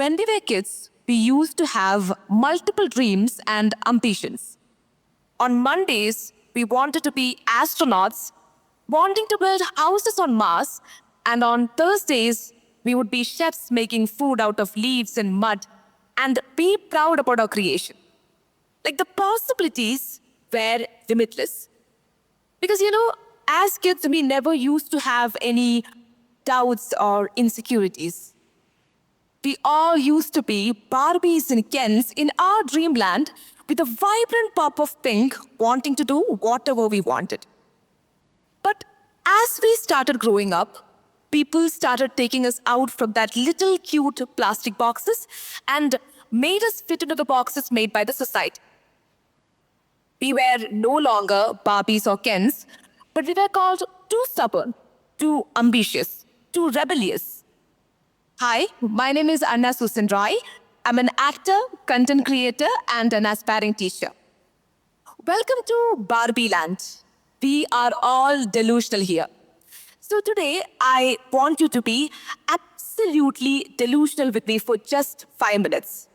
When we were kids, we used to have multiple dreams and ambitions. On Mondays, we wanted to be astronauts, wanting to build houses on Mars, and on Thursdays, we would be chefs making food out of leaves and mud and be proud about our creation. Like the possibilities were limitless. Because, as kids, we never used to have any doubts or insecurities. We all used to be Barbies and Kens in our dreamland with a vibrant pop of pink, wanting to do whatever we wanted. But as we started growing up, people started taking us out from that little cute plastic boxes and made us fit into the boxes made by the society. We were no longer Barbies or Kens, but we were called too stubborn, too ambitious, too rebellious. Hi, my name is Anna Susan Roy. I'm an actor, content creator, and an aspiring teacher. Welcome to Barbie Land. We are all delusional here. So today, I want you to be absolutely delusional with me for just 5 minutes.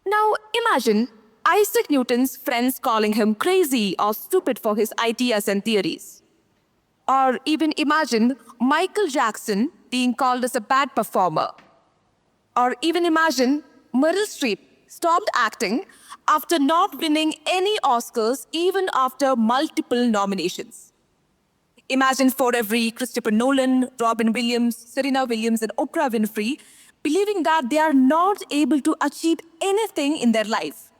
Now, imagine Isaac Newton's friends calling him crazy or stupid for his ideas and theories. Or even imagine Michael Jackson being called as a bad performer. Or even imagine Meryl Streep stopped acting after not winning any Oscars even after multiple nominations. Imagine for every Christopher Nolan, Robin Williams, Serena Williams, and Oprah Winfrey believing that they are not able to achieve anything in their life.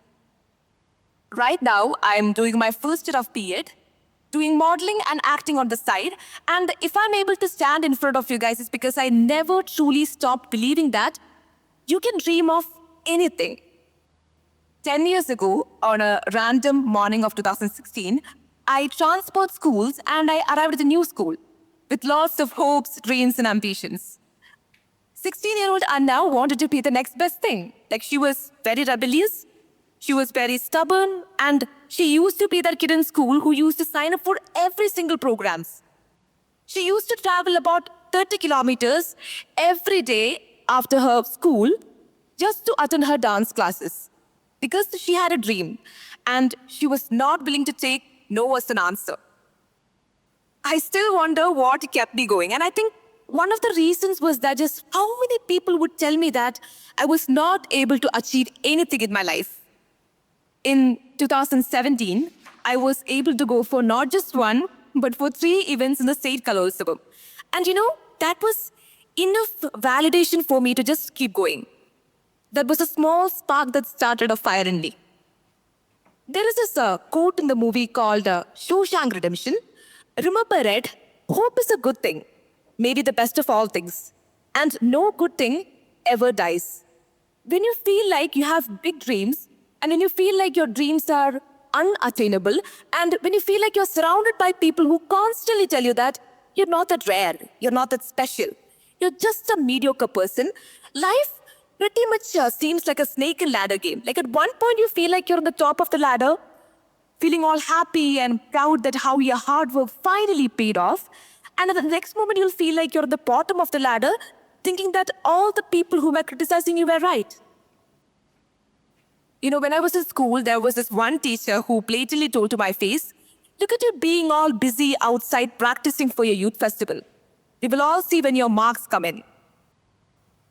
Right now, I'm doing my first year of B.Ed, doing modeling and acting on the side. And if I'm able to stand in front of you guys, it's because I never truly stopped believing that you can dream of anything. 10 years ago, on a random morning of 2016, I transferred schools and I arrived at a new school with lots of hopes, dreams, and ambitions. 16-year-old Anna wanted to be the next best thing. Like she was very rebellious, she was very stubborn, and she used to be that kid in school who used to sign up for every single programs. She used to travel about 30 kilometers every day after her school just to attend her dance classes because she had a dream and she was not willing to take no as an answer. I still wonder what kept me going, and I think one of the reasons was that just how many people would tell me that I was not able to achieve anything in my life. In 2017, I was able to go for not just one, but for 3 events in the state Kalotsavam. And that was enough validation for me to just keep going. That was a small spark that started a fire in me. There is this quote in the movie called Shawshank Redemption. Remember it, hope is a good thing, maybe the best of all things, and no good thing ever dies. When you feel like you have big dreams, and when you feel like your dreams are unattainable, and when you feel like you're surrounded by people who constantly tell you that you're not that rare, you're not that special, you're just a mediocre person, life pretty much seems like a snake and ladder game. Like at one point you feel like you're on the top of the ladder, feeling all happy and proud that how your hard work finally paid off. And at the next moment you'll feel like you're at the bottom of the ladder, thinking that all the people who were criticizing you were right. When I was in school, there was this one teacher who blatantly told to my face, look at you being all busy outside practicing for your youth festival. We will all see when your marks come in.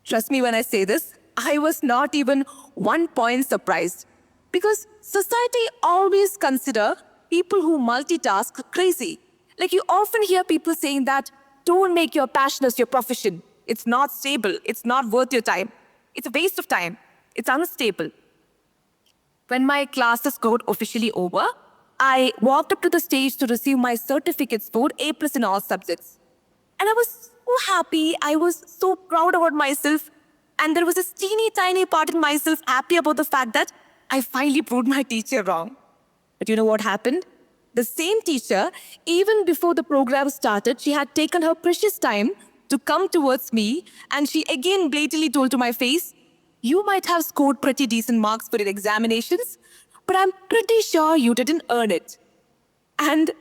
Trust me when I say this, I was not even 1 point surprised. Because society always consider people who multitask crazy. Like you often hear people saying that, don't make your passion as your profession. It's not stable. It's not worth your time. It's a waste of time. It's unstable. When my classes got officially over, I walked up to the stage to receive my certificates for A+ in all subjects. And I was so happy. I was so proud about myself. And there was a teeny tiny part in myself happy about the fact that I finally proved my teacher wrong. But you know what happened? The same teacher, even before the program started, she had taken her precious time to come towards me, and she again blatantly told to my face, you might have scored pretty decent marks for your examinations, but I'm pretty sure you didn't earn it. And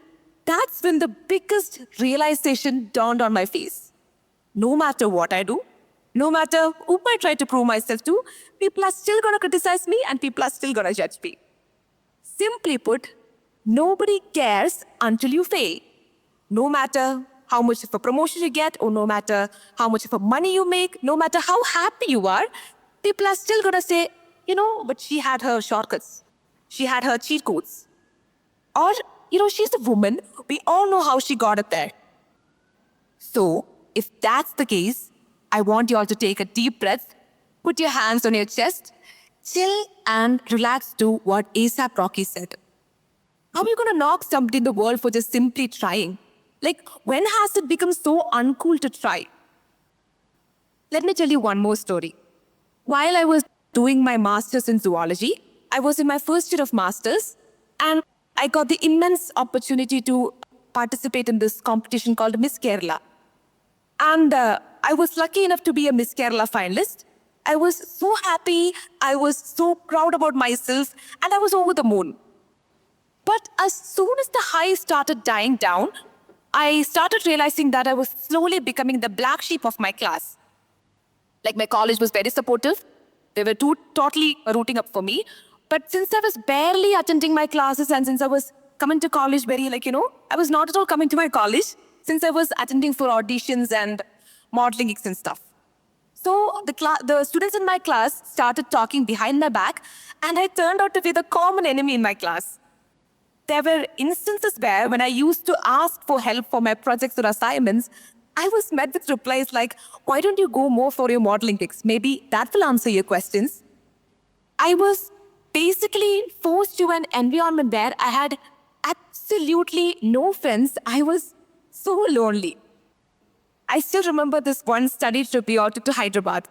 that's when the biggest realization dawned on my face. No matter what I do, No matter who I try to prove myself to, people are still gonna criticize me and people are still gonna judge me. Simply put, nobody cares until you fail. No matter how much of a promotion you get, or no matter how much of a money you make, no matter how happy you are, people are still gonna say, but she had her shortcuts. She had her cheat codes. Or, she's a woman. We all know how she got it there. So, if that's the case, I want you all to take a deep breath, put your hands on your chest, chill and relax to what ASAP Rocky said. How are you going to knock somebody in the world for just simply trying? Like, when has it become so uncool to try? Let me tell you one more story. While I was doing my master's in zoology, I was in my first year of master's, and I got the immense opportunity to participate in this competition called Miss Kerala. And I was lucky enough to be a Miss Kerala finalist. I was so happy, I was so proud about myself, and I was over the moon. But as soon as the high started dying down, I started realizing that I was slowly becoming the black sheep of my class. Like, my college was very supportive. They were totally rooting up for me. But since I was barely attending my classes and since I was coming to college I was not at all coming to my college since I was attending for auditions and modeling gigs and stuff. So the students in my class started talking behind my back, and I turned out to be the common enemy in my class. There were instances where when I used to ask for help for my projects or assignments, I was met with replies like, why don't you go more for your modeling gigs? Maybe that will answer your questions. I was basically forced to an environment where I had absolutely no friends. I was so lonely. I still remember this one study trip we all took to Hyderabad.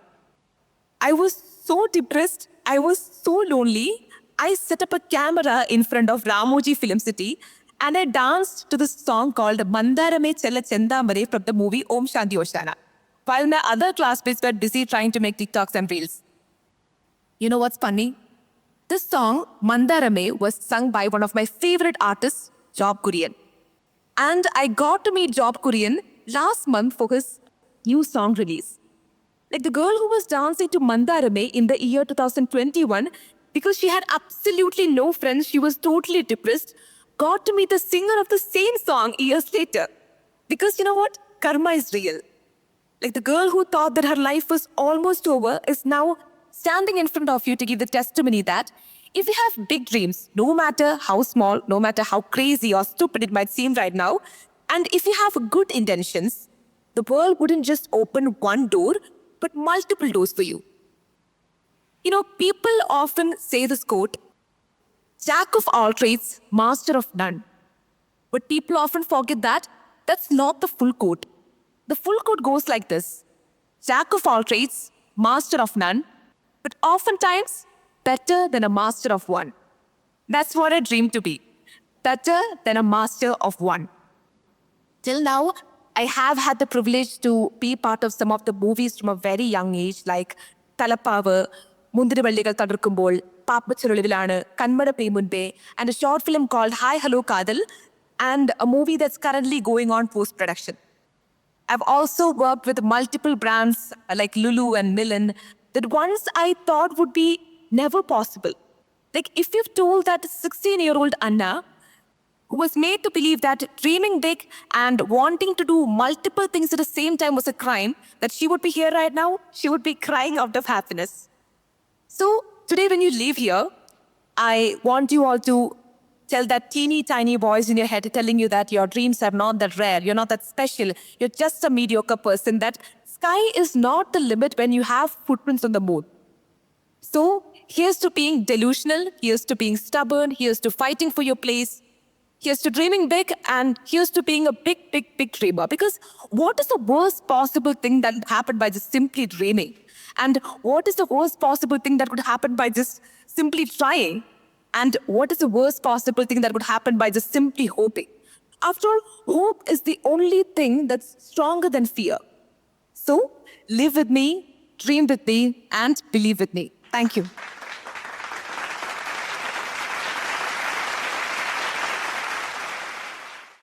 I was so depressed. I was so lonely. I set up a camera in front of Ramoji Film City and I danced to this song called Mandarame Chella Chendamare from the movie Om Shanti Oshana, while my other classmates were busy trying to make TikToks and Reels. You know what's funny? This song, Mandarame, was sung by one of my favorite artists, Job Kurian. And I got to meet Job Kurian last month for his new song release. Like, the girl who was dancing to Mandarame in the year 2021, because she had absolutely no friends, she was totally depressed, got to meet the singer of the same song years later. Because you know what? Karma is real. Like, the girl who thought that her life was almost over is now standing in front of you to give the testimony that if you have big dreams, no matter how small, no matter how crazy or stupid it might seem right now, and if you have good intentions, the world wouldn't just open one door, but multiple doors for you. People often say this quote, Jack of all trades, master of none. But people often forget that that's not the full quote. The full quote goes like this: Jack of all trades, master of none, but oftentimes better than a master of one. That's what I dream to be. Better than a master of one. Till now, I have had the privilege to be part of some of the movies from a very young age, like Talapavu, Mundirivalligal Thadarkumbol, Paapachirolivilanu, Kanmada Pemunbe, and a short film called Hi Hello Kadal, and a movie that's currently going on post-production. I've also worked with multiple brands like Lulu and Milan that once I thought would be never possible. Like, if you've told that 16-year-old Anna, who was made to believe that dreaming big and wanting to do multiple things at the same time was a crime, that she would be here right now, she would be crying out of happiness. So today when you leave here, I want you all to tell that teeny tiny voice in your head telling you that your dreams are not that rare, you're not that special, you're just a mediocre person, that sky is not the limit when you have footprints on the moon. So here's to being delusional, here's to being stubborn, here's to fighting for your place, here's to dreaming big, and here's to being a big, big, big dreamer. Because what is the worst possible thing that happened by just simply dreaming? And what is the worst possible thing that could happen by just simply trying? And what is the worst possible thing that would happen by just simply hoping? After all, hope is the only thing that's stronger than fear. So live with me, dream with me, and believe with me. Thank you.